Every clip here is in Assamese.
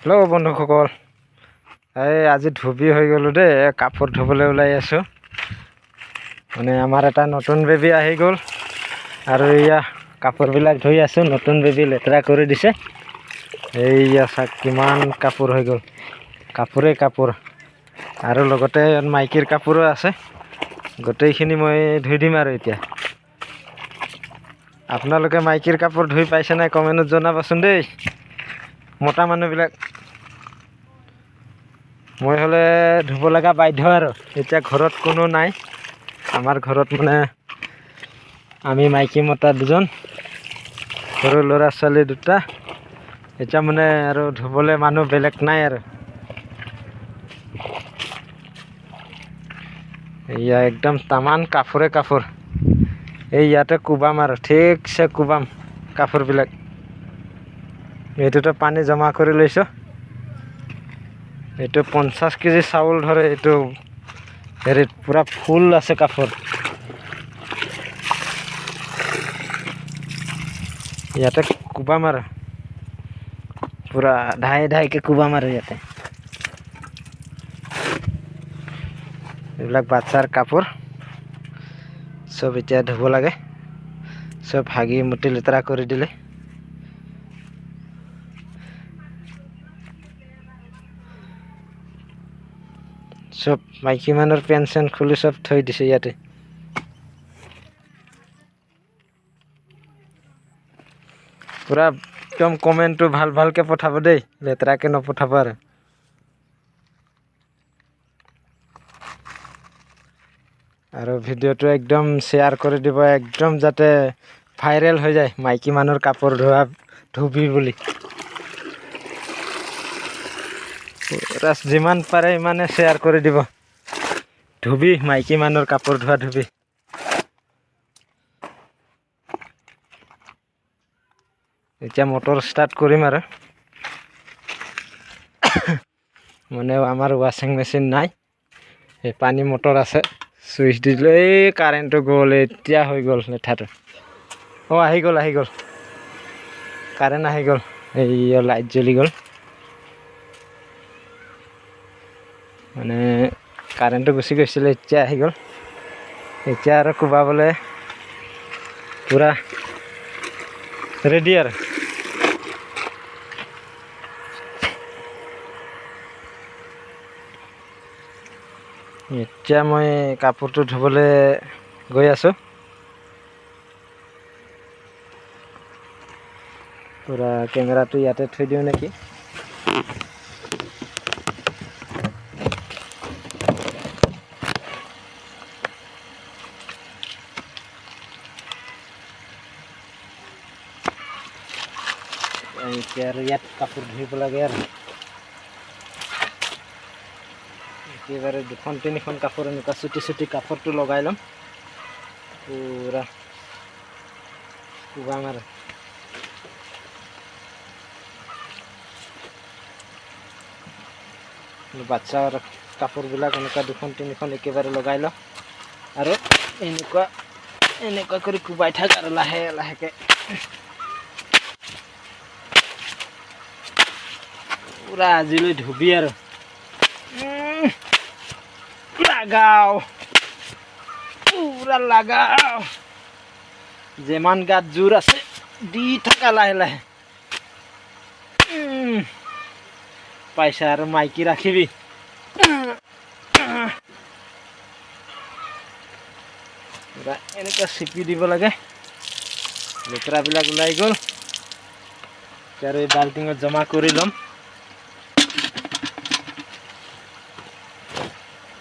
হেল্ল' বন্ধুসকল, আজি ধুবি হৈ গ'লোঁ দেই। কাপোৰ ধুবলৈ ওলাই আছোঁ। মানে আমাৰ এটা নতুন বেবী আহি গ'ল আৰু এয়া কাপোৰবিলাক ধুই আছোঁ। নতুন বেবী লেতেৰা কৰি দিছে। এইয়া চাওক কিমান কাপোৰ হৈ গ'ল, কাপোৰেই কাপোৰ। আৰু লগতে মাইকীৰ কাপোৰো আছে। গোটেইখিনি মই ধুই দিম আৰু এতিয়া। আপোনালোকে মাইকীৰ কাপোৰ ধুই পাইছে নাই কমেণ্টত জনাবচোন দেই। মতা মানুহবিলাক মই হ'লে ধুব লগা বাধ্য আৰু। এতিয়া ঘৰত কোনো নাই। আমাৰ ঘৰত মানে আমি মাইকী মতা দুজন, সৰু ল'ৰা ছোৱালী দুটা। এতিয়া মানে আৰু ধুবলৈ মানুহ বেলেগ নাই আৰু। এয়া একদম তামান কাপোৰে কাপোৰ। এই ইয়াতে কোবাম আৰু ঠিকছে কোবাম কাপোৰবিলাক। এইটোতো পানী জমা কৰি লৈছোঁ। এইটো 50 কেজি চাউল ধৰে। এইটো হেৰিত পূৰা ফুল আছে কাপোৰ। ইয়াতে কোবাম আৰু পূৰা ঢাই ঢাইকৈ কোবাম আৰু ইয়াতে। এইবিলাক বাচ্চাৰ কাপোৰ চব এতিয়া ধুব লাগে। চব হাগি মুটি লেতেৰা কৰি দিলে। চব মাইকী মানুহৰ পেণ্ট চেণ্ট খুলি চব থৈ দিছে ইয়াতে। পূৰা একদম কমেণ্টটো ভাল ভালকৈ পঠাব দেই, লেতেৰাকৈ নপঠাব আৰু। আৰু ভিডিঅ'টো একদম শ্বেয়াৰ কৰি দিব, একদম যাতে ভাইৰেল হৈ যায়। মাইকী মানুহৰ কাপোৰ ধুবি বুলি পূৰা যিমান পাৰে ইমানে শ্বেয়াৰ কৰি দিব। ধুবি, মাইকী মানুহৰ কাপোৰ ধোৱা ধুবি। এতিয়া মটৰ ষ্টাৰ্ট কৰিম আৰু। মানে আমাৰ ৱাশ্বিং মেচিন নাই, এই পানী মটৰ আছে। চুইচ দি দিলোঁ, এই কাৰেণ্টটো গ'ল। এতিয়া হৈ গ'ল লেঠাটো। আহি গ'ল কাৰেণ্ট আহি গ'ল। এই লাইট জ্বলি গ'ল। মানে কাৰেণ্টটো গুচি গৈছিলে, এতিয়া আহি গ'ল। এতিয়া আৰু কোবাবলৈ পূৰা ৰেডি আৰু। এতিয়া মই কাপোৰটো ধুবলৈ গৈ আছোঁ। পূৰা কেমেৰাটো ইয়াতে থৈ দিওঁ নেকি। এতিয়া আৰু ইয়াত কাপোৰ ধুব লাগে আৰু। একেবাৰে 2-3খন কাপোৰ এনেকুৱা চুটি চুটি কাপোৰটো লগাই ল'ম। পূৰা কোবাম আৰু। বাচ্চাৰ কাপোৰবিলাক এনেকুৱা 2-3খন একেবাৰে লগাই লওঁ আৰু এনেকুৱা কৰি কোবাই থাক আৰু লাহে লাহেকৈ। পূৰা আজিলৈ ধুবি আৰু লাগাও, পূৰা লাগাও। যিমান গাত জোৰ আছে দি থাকা লাহে লাহে। পইচা আৰু মাইকী ৰাখিবি। এনেকুৱা চিপি দিব লাগে, লেতেৰাবিলাক ওলাই গ'ল। আৰু এই বাল্টিঙত জমা কৰি ল'ম।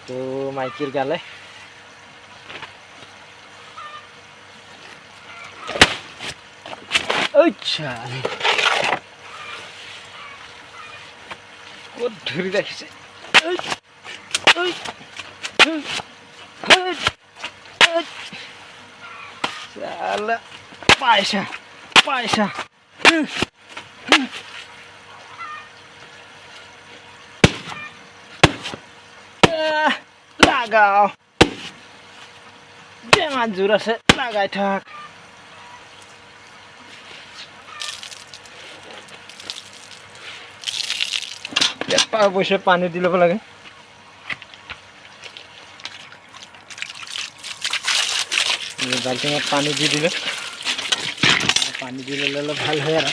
তো মাইকীৰ গালে ক'ত ধৰি ৰাখিছে। পইচা পইচা লাগাও, যেমান জোৰ আছে লাগাই থাক। অৱশ্যে পানী দি ল'ব লাগে বাল্টিঙত পানী দি দিলে পানী দি ল'লে অলপ ভাল হয় আৰু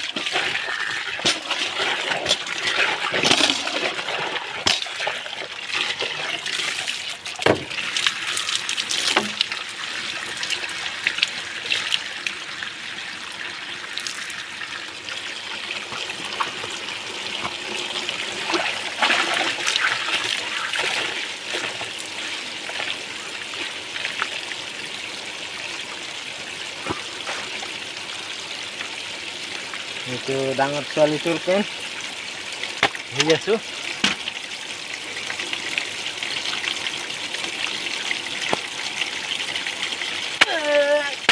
এইটো ডাঙৰ ছোৱালীটোৰ পেন ধুই আছোঁ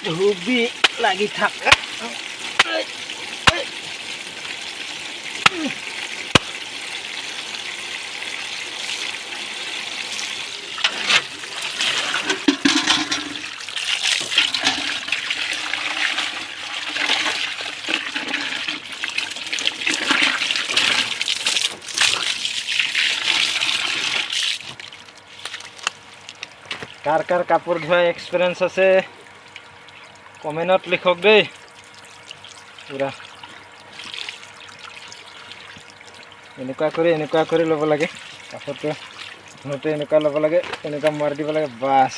ধুবি লাগি থাকা কাৰ কাৰ কাপোৰ ধোৱা এক্সপিৰিয়েঞ্চ আছে কমেণ্টত লিখক দেই পুৰা এনেকুৱা কৰি ল'ব লাগে কাপোৰটো ধোওঁতে এনেকুৱা ল'ব লাগে এনেকুৱা মাৰি দিব লাগে বাছ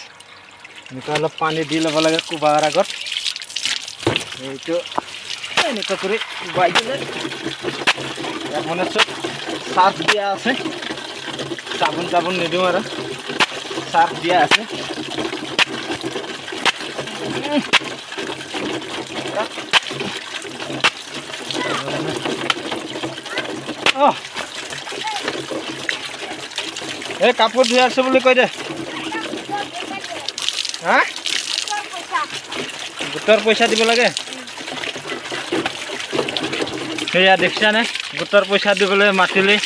এনেকুৱা অলপ পানী দি ল'ব লাগে কোবাৰ আগত এইটো এনেকুৱা কৰি কোবাই দিলে ইয়াত মানে চব চাৰ্ফ দিয়া আছে চাবোন নিদিওঁ আৰু চাৰ্ফ দিয়া আছে এই কাপোৰ ধুই আছো বুলি কৈ দে হা গোটৰ পইচা দিব লাগে সেয়া দেখিছানে গোটৰ পইচা দিবলৈ মাতিলে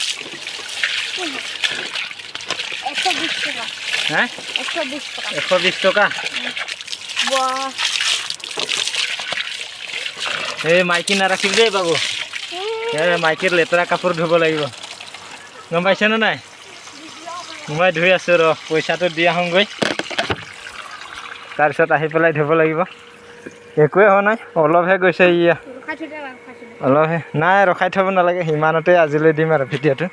হা 120 টকা এই মাইকী নাৰাখিব দেই বাবু মাইকীৰ লেতেৰা কাপোৰ ধুব লাগিব গম পাইছেনে নাই মই ধুই আছোঁ ৰ পইচাটো দি আহোঁগৈ তাৰপিছত আহি পেলাই ধুব লাগিব একোৱে হোৱা নাই অলপহে গৈছে ইয়া অলপহে নাই ৰখাই থ'ব নালাগে সিমানতে আজিলৈ দিম আৰু ভিডিঅ'টো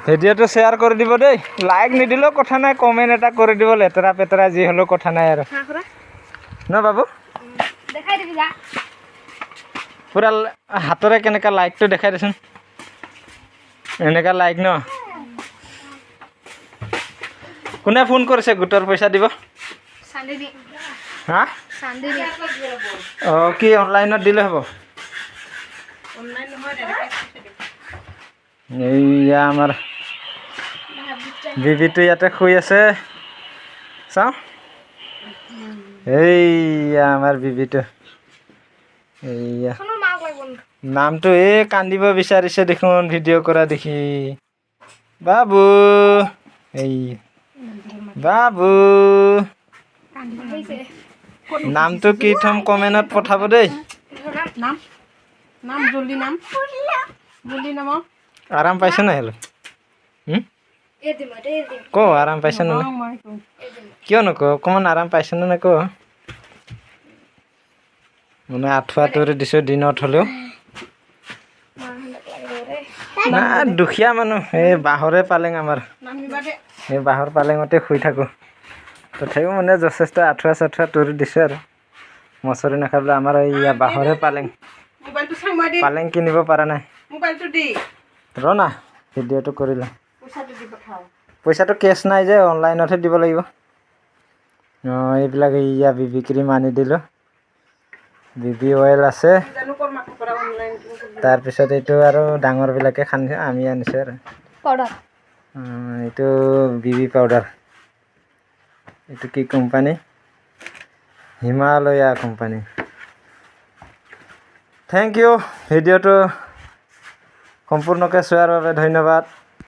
ভিডিঅ'টো শ্বেয়াৰ কৰি দিব দেই লাইক নিদিলেও কথা নাই কমেণ্ট এটা কৰি দিব লেতেৰা পেতেৰা যি হ'লেও কথা নাই আৰু ন বাবু দেখাই দিবি যা পুৰা হাতৰে কেনেকুৱা লাইকটো দেখাই দেচোন এনেকুৱা লাইক ন কোনে ফোন কৰিছে গোটৰ পইচা দিব হা অঁ কি অনলাইনত দিলে হ'ব এইয়া আমাৰ বিবিটো ইয়াতে শুই আছে চাওঁ এইয়া আমাৰ বিবিটো এইয়া নামটো এই কান্দিব বিচাৰিছে দেখোন ভিডিঅ' কৰা দেখি বাবু এই বাবু নামটো কি থম কমেণ্টত পঠাব দেই আৰাম পাইছে নাই হেল্ল' ক আৰাম পাইছে নে কিয় নক অকণমান আৰাম পাইছে নে ক মানে আঁঠুৱা তৰি দিছোঁ দিনত হ'লেও না দুখীয়া মানুহ এই বাঁহৰে পালেং আমাৰ এই বাঁহৰ পালেঙতে শুই থাকোঁ তথাপিও মানে যথেষ্ট আঁঠুৱা চাঠুৱা তৰি দিছোঁ আৰু মচৰি নাখাবলৈ আমাৰ এইয়া বাঁহৰে পালেং কিনিব পৰা নাই ৰ না ভিডিঅ'টো কৰিলে পইচাটো কেছ নাই যে অনলাইনতহে দিব লাগিব অঁ এইবিলাক ইয়া বিবি ক্ৰীম আনি দিলোঁ বিবি অইল আছে তাৰপিছত এইটো আৰু ডাঙৰবিলাকে খান্দি আমি আনিছোঁ আৰু এইটো বিবি পাউডাৰ এইটো কি company Himalaya company thank you ভিডিঅ'টো সম্পূৰ্ণকৈ চোৱাৰ বাবে ধন্যবাদ